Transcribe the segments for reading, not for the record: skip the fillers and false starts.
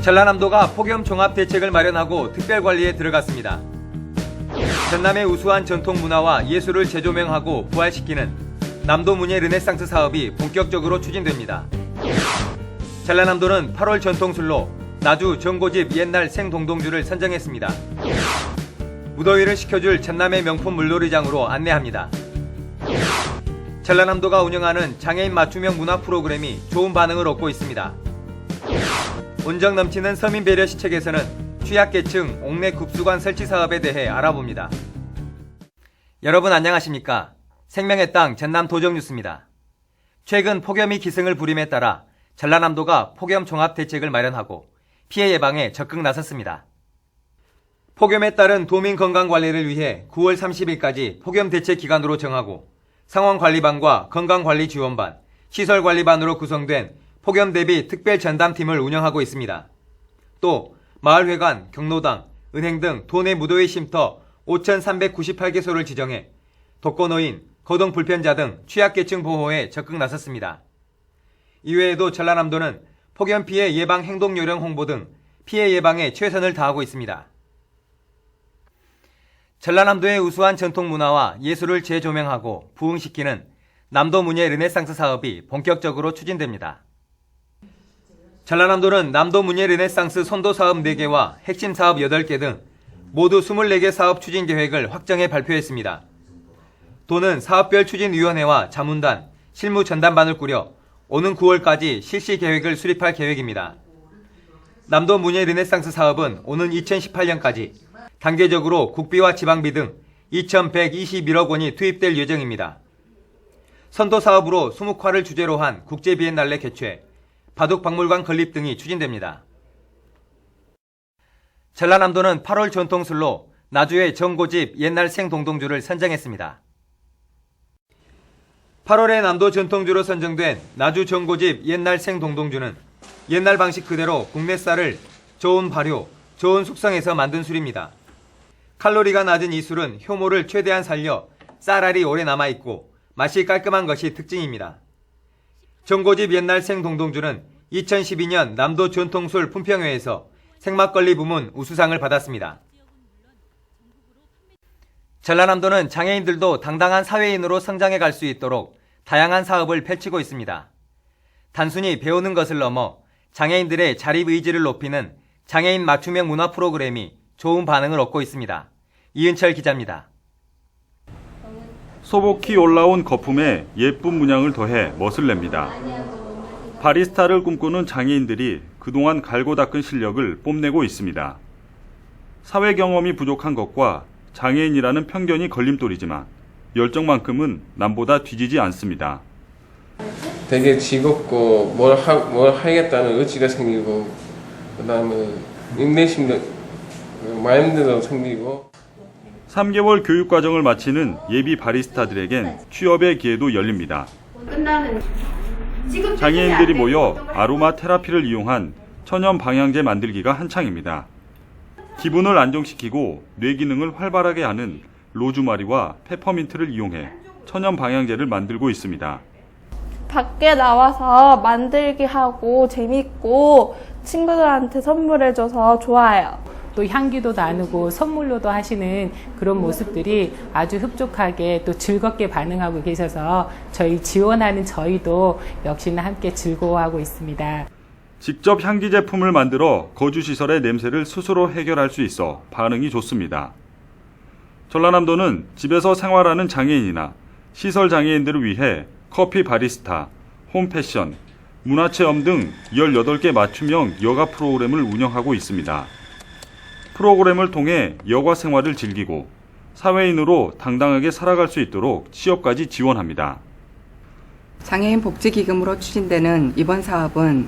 전라남도가 폭염 종합 대책을 마련하고 특별관리에 들어갔습니다. 전남의 우수한 전통 문화와 예술을 재조명하고 부활시키는 남도 문예 르네상스 사업이 본격적으로 추진됩니다. 전라남도는 8월 전통술로 나주 정고집 옛날 생동동주를 선정했습니다. 무더위를 식혀줄 전남의 명품 물놀이장으로 안내합니다. 전라남도가 운영하는 장애인 맞춤형 문화 프로그램이 좋은 반응을 얻고 있습니다. 온정 넘치는 서민 배려 시책에서는 취약계층 옥내 급수관 설치 사업에 대해 알아봅니다. 여러분 안녕하십니까? 생명의 땅 전남 도정뉴스입니다. 최근 폭염이 기승을 부림에 따라 전라남도가 폭염 종합 대책을 마련하고 피해 예방에 적극 나섰습니다. 폭염에 따른 도민 건강 관리를 위해 9월 30일까지 폭염 대책 기간으로 정하고 상황관리반과 건강관리지원반, 시설관리반으로 구성된 폭염 대비 특별 전담팀을 운영하고 있습니다. 또 마을회관, 경로당, 은행 등 도내 무더위 쉼터 5,398개소를 지정해 독거노인, 거동불편자 등 취약계층 보호에 적극 나섰습니다. 이외에도 전라남도는 폭염 피해 예방 행동 요령 홍보 등 피해 예방에 최선을 다하고 있습니다. 전라남도의 우수한 전통 문화와 예술을 재조명하고 부흥시키는 남도 문예 르네상스 사업이 본격적으로 추진됩니다. 전라남도는 남도 문예 르네상스 선도 사업 4개와 핵심 사업 8개 등 모두 24개 사업 추진 계획을 확정해 발표했습니다. 도는 사업별 추진위원회와 자문단, 실무 전담반을 꾸려 오는 9월까지 실시 계획을 수립할 계획입니다. 남도 문예 르네상스 사업은 오는 2018년까지 단계적으로 국비와 지방비 등 2,121억 원이 투입될 예정입니다. 선도 사업으로 수묵화를 주제로 한 국제비엔날레 개최, 바둑박물관 건립 등이 추진됩니다. 전라남도는 8월 전통술로 나주의 정고집 옛날 생동동주를 선정했습니다. 8월에 남도 전통주로 선정된 나주 정고집 옛날 생동동주는 옛날 방식 그대로 국내 쌀을 저온 발효, 저온 숙성해서 만든 술입니다. 칼로리가 낮은 이 술은 효모를 최대한 살려 쌀알이 오래 남아있고 맛이 깔끔한 것이 특징입니다. 정고집 옛날 생동동주는 2012년 남도 전통술 품평회에서 생막걸리 부문 우수상을 받았습니다. 전라남도는 장애인들도 당당한 사회인으로 성장해 갈 수 있도록 다양한 사업을 펼치고 있습니다. 단순히 배우는 것을 넘어 장애인들의 자립 의지를 높이는 장애인 맞춤형 문화 프로그램이 좋은 반응을 얻고 있습니다. 이은철 기자입니다. 소복히 올라온 거품에 예쁜 문양을 더해 멋을 냅니다. 바리스타를 꿈꾸는 장애인들이 그동안 갈고 닦은 실력을 뽐내고 있습니다. 사회 경험이 부족한 것과 장애인이라는 편견이 걸림돌이지만 열정만큼은 남보다 뒤지지 않습니다. 되게 즐겁고 뭘 하겠다는 의지가 생기고 그다음에 인내심도 마인드도 생기고 3개월 교육 과정을 마치는 예비 바리스타들에겐 취업의 기회도 열립니다. 장애인들이 모여 아로마 테라피를 이용한 천연 방향제 만들기가 한창입니다. 기분을 안정시키고 뇌 기능을 활발하게 하는 로즈마리와 페퍼민트를 이용해 천연 방향제를 만들고 있습니다. 밖에 나와서 만들기 하고 재밌고 친구들한테 선물해줘서 좋아요. 또 향기도 나누고 선물로도 하시는 그런 모습들이 아주 흡족하게 또 즐겁게 반응하고 계셔서 저희 지원하는 저희도 역시나 함께 즐거워하고 있습니다. 직접 향기 제품을 만들어 거주시설의 냄새를 스스로 해결할 수 있어 반응이 좋습니다. 전라남도는 집에서 생활하는 장애인이나 시설 장애인들을 위해 커피 바리스타, 홈패션, 문화체험 등 18개 맞춤형 여가 프로그램을 운영하고 있습니다. 프로그램을 통해 여가 생활을 즐기고 사회인으로 당당하게 살아갈 수 있도록 취업까지 지원합니다. 장애인 복지기금으로 추진되는 이번 사업은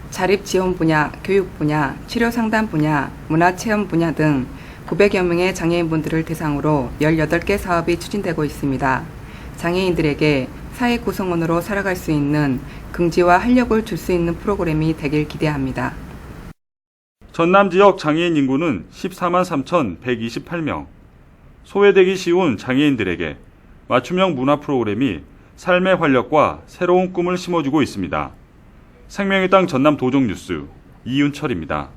자립지원 분야, 교육 분야, 치료상담 분야, 문화체험 분야 등 900여 명의 장애인분들을 대상으로 18개 사업이 추진되고 있습니다. 장애인들에게 사회 구성원으로 살아갈 수 있는 긍지와 활력을 줄 수 있는 프로그램이 되길 기대합니다. 전남 지역 장애인 인구는 14만 3,128명. 소외되기 쉬운 장애인들에게 맞춤형 문화 프로그램이 삶의 활력과 새로운 꿈을 심어주고 있습니다. 생명의 땅 전남 도정뉴스 이윤철입니다.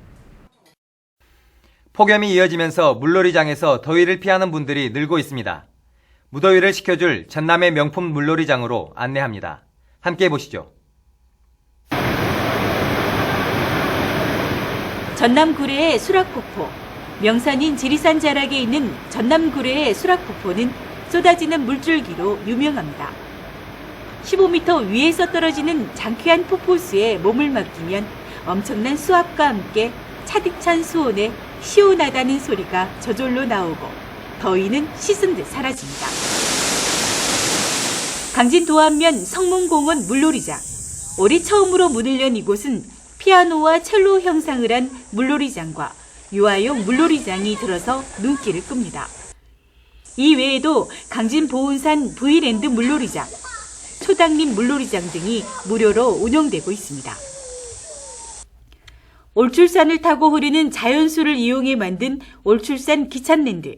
폭염이 이어지면서 물놀이장에서 더위를 피하는 분들이 늘고 있습니다. 무더위를 식혀줄 전남의 명품 물놀이장으로 안내합니다. 함께 보시죠. 전남 구례의 수락폭포. 명산인 지리산 자락에 있는 전남 구례의 수락폭포는 쏟아지는 물줄기로 유명합니다. 15m 위에서 떨어지는 장쾌한 폭포수에 몸을 맡기면 엄청난 수압과 함께 차디찬 수온에 시원하다는 소리가 저절로 나오고 더위는 씻은 듯 사라집니다. 강진 도안면 성문공원 물놀이장. 올해 처음으로 문을 연 이곳은 피아노와 첼로 형상을 한 물놀이장과 유아용 물놀이장이 들어서 눈길을 끕니다. 이 외에도 강진 보은산 V랜드 물놀이장, 초당림 물놀이장 등이 무료로 운영되고 있습니다. 올출산을 타고 흐르는 자연수를 이용해 만든 올출산 기찬랜드.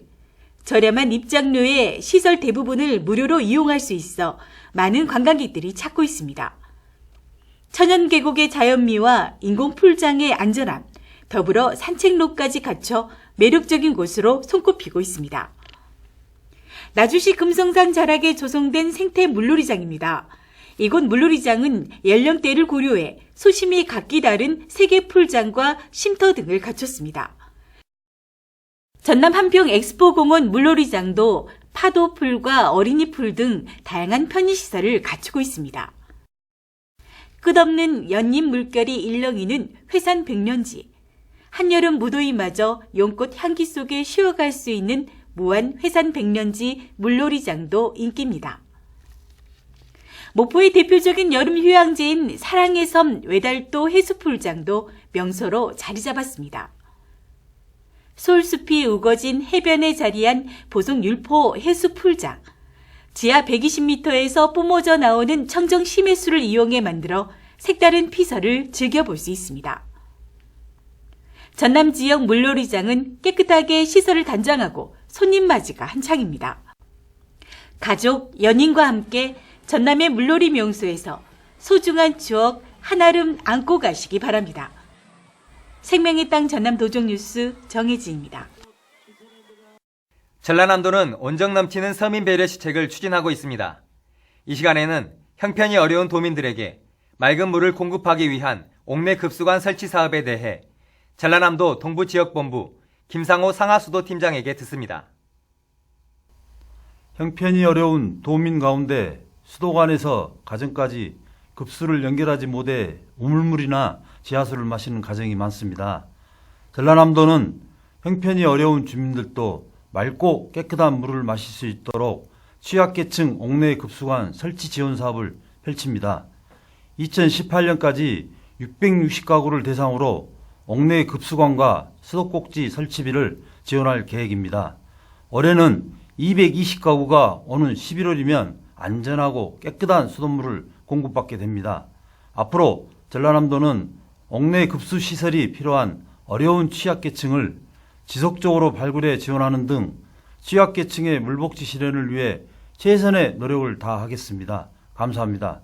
저렴한 입장료에 시설 대부분을 무료로 이용할 수 있어 많은 관광객들이 찾고 있습니다. 천연 계곡의 자연미와 인공 풀장의 안전함, 더불어 산책로까지 갖춰 매력적인 곳으로 손꼽히고 있습니다. 나주시 금성산 자락에 조성된 생태 물놀이장입니다. 이곳 물놀이장은 연령대를 고려해 수심이 각기 다른 세계 풀장과 쉼터 등을 갖췄습니다. 전남 한평 엑스포공원 물놀이장도 파도풀과 어린이풀 등 다양한 편의시설을 갖추고 있습니다. 끝없는 연잎 물결이 일렁이는 회산 백년지, 한여름 무더위마저 연꽃 향기 속에 쉬어갈 수 있는 무한 회산 백년지 물놀이장도 인기입니다. 목포의 대표적인 여름 휴양지인 사랑의 섬 외달도 해수풀장도 명소로 자리 잡았습니다. 솔숲이 우거진 해변에 자리한 보성율포 해수풀장, 지하 120m에서 뿜어져 나오는 청정 심해수를 이용해 만들어 색다른 피서를 즐겨볼 수 있습니다. 전남 지역 물놀이장은 깨끗하게 시설을 단장하고 손님 맞이가 한창입니다. 가족, 연인과 함께 전남의 물놀이 명소에서 소중한 추억 한아름 안고 가시기 바랍니다. 생명의 땅 전남 도종뉴스 정혜지입니다. 전라남도는 온정 넘치는 서민 배려 시책을 추진하고 있습니다. 이 시간에는 형편이 어려운 도민들에게 맑은 물을 공급하기 위한 옥내 급수관 설치 사업에 대해 전라남도 동부지역본부 김상호 상하수도팀장에게 듣습니다. 형편이 어려운 도민 가운데 수도관에서 가정까지 급수를 연결하지 못해 우물물이나 지하수를 마시는 가정이 많습니다. 전라남도는 형편이 어려운 주민들도 맑고 깨끗한 물을 마실 수 있도록 취약계층 옥내 급수관 설치 지원 사업을 펼칩니다. 2018년까지 660가구를 대상으로 옥내 급수관과 수도꼭지 설치비를 지원할 계획입니다. 올해는 220가구가 오는 11월이면 안전하고 깨끗한 수돗물을 공급받게 됩니다. 앞으로 전라남도는 옥내 급수 시설이 필요한 어려운 취약계층을 지속적으로 발굴해 지원하는 등 취약계층의 물복지 실현을 위해 최선의 노력을 다하겠습니다. 감사합니다.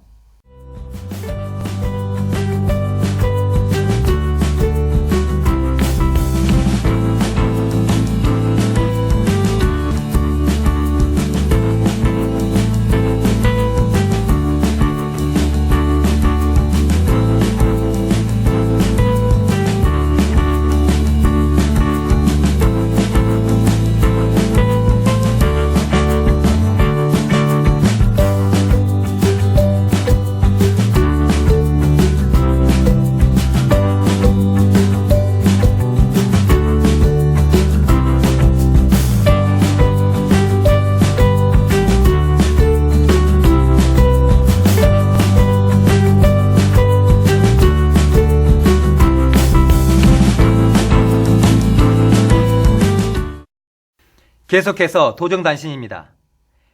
계속해서 도정단신입니다.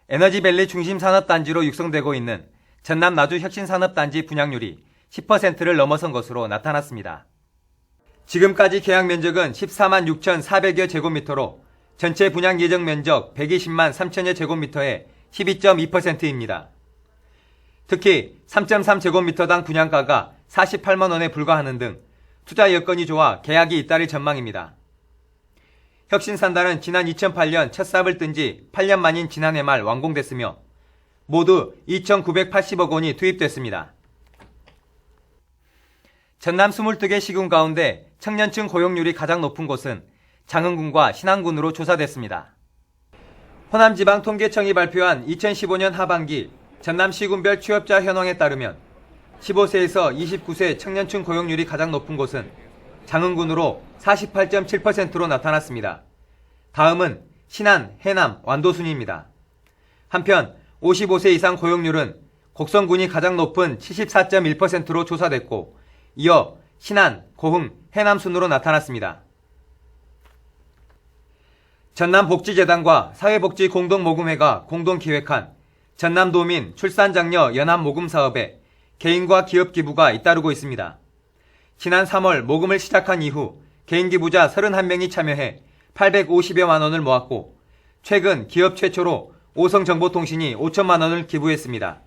에너지밸리 중심 산업단지로 육성되고 있는 전남 나주 혁신산업단지 분양률이 10%를 넘어선 것으로 나타났습니다. 지금까지 계약 면적은 14만 6,400여 제곱미터로 전체 분양 예정 면적 120만 3천여 제곱미터의 12.2%입니다. 특히 3.3제곱미터당 분양가가 48만 원에 불과하는 등 투자 여건이 좋아 계약이 잇따를 전망입니다. 혁신산단은 지난 2008년 첫 삽을 뜬 지 8년 만인 지난해 말 완공됐으며 모두 2,980억 원이 투입됐습니다. 전남 22개 시군 가운데 청년층 고용률이 가장 높은 곳은 장흥군과 신안군으로 조사됐습니다. 호남지방통계청이 발표한 2015년 하반기 전남 시군별 취업자 현황에 따르면 15세에서 29세 청년층 고용률이 가장 높은 곳은 장흥군으로 48.7%로 나타났습니다. 다음은 신안, 해남, 완도 순입니다. 한편 55세 이상 고용률은 곡성군이 가장 높은 74.1%로 조사됐고 이어 신안, 고흥, 해남 순으로 나타났습니다. 전남복지재단과 사회복지공동모금회가 공동기획한 전남도민 출산장려 연합모금사업에 개인과 기업 기부가 잇따르고 있습니다. 지난 3월 모금을 시작한 이후 개인 기부자 31명이 참여해 850여만 원을 모았고 최근 기업 최초로 오성정보통신이 5천만 원을 기부했습니다.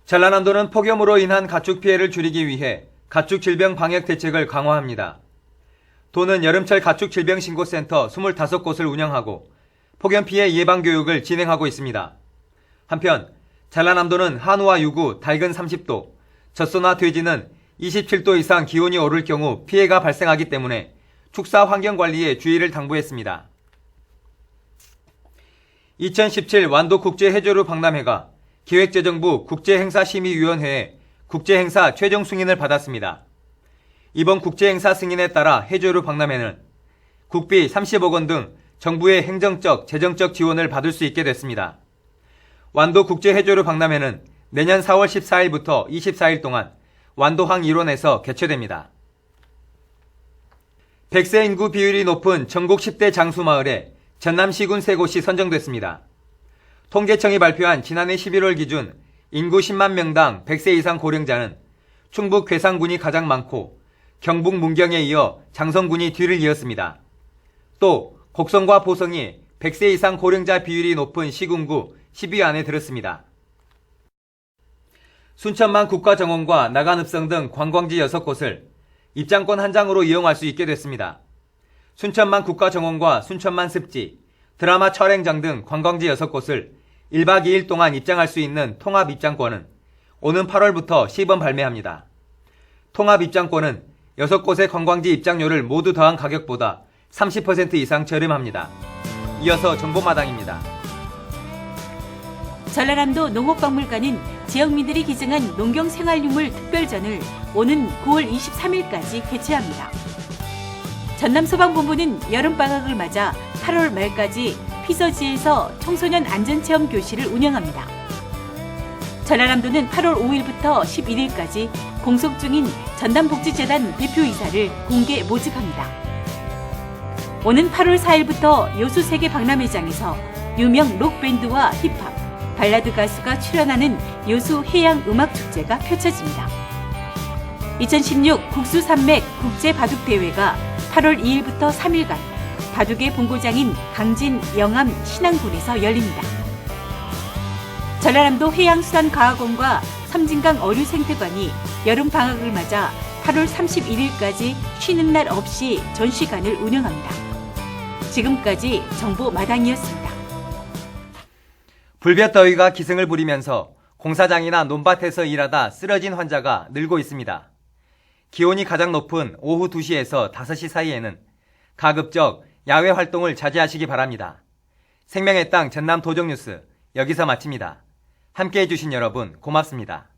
전라남도는 폭염으로 인한 가축 피해를 줄이기 위해 가축 질병 방역 대책을 강화합니다. 도는 여름철 가축 질병 신고센터 25곳을 운영하고 폭염 피해 예방 교육을 진행하고 있습니다. 한편 전라남도는 한우와 유구, 닭은 30도, 젖소나 돼지는 27도 이상 기온이 오를 경우 피해가 발생하기 때문에 축사 환경 관리에 주의를 당부했습니다. 2017 완도 국제해조류 박람회가 기획재정부 국제행사심의위원회에 국제행사 최종 승인을 받았습니다. 이번 국제행사 승인에 따라 해조류 박람회는 국비 30억 원 등 정부의 행정적, 재정적 지원을 받을 수 있게 됐습니다. 완도 국제해조류 박람회는 내년 4월 14일부터 24일 동안 완도항 일원에서 개최됩니다. 100세 인구 비율이 높은 전국 10대 장수마을에 전남시군 3곳이 선정됐습니다. 통계청이 발표한 지난해 11월 기준 인구 10만 명당 100세 이상 고령자는 충북 괴산군이 가장 많고 경북 문경에 이어 장성군이 뒤를 이었습니다. 또 곡성과 보성이 100세 이상 고령자 비율이 높은 시군구 10위 안에 들었습니다. 순천만 국가정원과 나간읍성 등 관광지 6곳을 입장권 한 장으로 이용할 수 있게 됐습니다. 순천만 국가정원과 순천만 습지, 드라마 촬영장 등 관광지 6곳을 1박 2일 동안 입장할 수 있는 통합 입장권은 오는 8월부터 시범 발매합니다. 통합 입장권은 6곳의 관광지 입장료를 모두 더한 가격보다 30% 이상 저렴합니다. 이어서 정보마당입니다. 전라남도 농업박물관은 지역민들이 기증한 농경생활유물 특별전을 오는 9월 23일까지 개최합니다. 전남소방본부는 여름방학을 맞아 8월 말까지 피서지에서 청소년 안전체험 교실을 운영합니다. 전라남도는 8월 5일부터 11일까지 공속 중인 전남복지재단 대표이사를 공개 모집합니다. 오는 8월 4일부터 여수세계 박람회장에서 유명 록밴드와 힙합, 발라드 가수가 출연하는 여수 해양음악축제가 펼쳐집니다. 2016 국수산맥 국제바둑대회가 8월 2일부터 3일간 바둑의 본고장인 강진, 영암, 신안군에서 열립니다. 전라남도 해양수산과학원과 섬진강 어류생태관이 여름방학을 맞아 8월 31일까지 쉬는 날 없이 전시관을 운영합니다. 지금까지 정보마당이었습니다. 불볕더위가 기승을 부리면서 공사장이나 논밭에서 일하다 쓰러진 환자가 늘고 있습니다. 기온이 가장 높은 오후 2시에서 5시 사이에는 가급적 야외 활동을 자제하시기 바랍니다. 생명의 땅 전남 도정뉴스 여기서 마칩니다. 함께해 주신 여러분 고맙습니다.